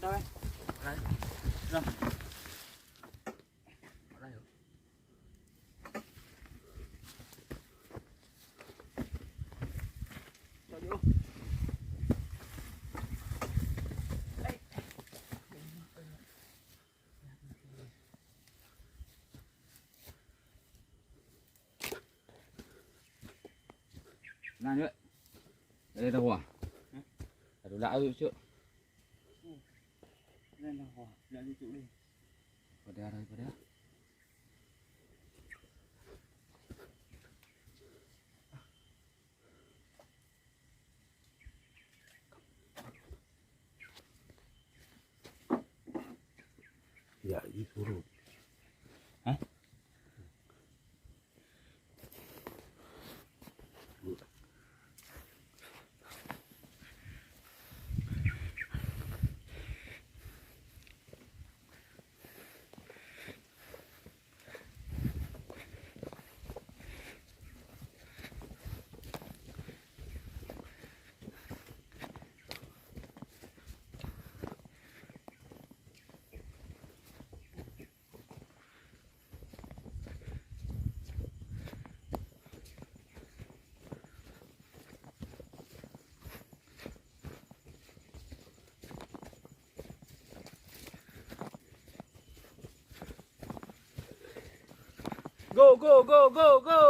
sao ấy? Đây. Rồi. Ở đây hả? Cho vô. Đây. Nào nữa. Đây đâu à? Đồ lạ rồi chứ. Đây là hỏa, lại đi chỗ đi. Vào đây đây, vào đây. Dạ, đi xuống rồi. Hả? Go go go go go.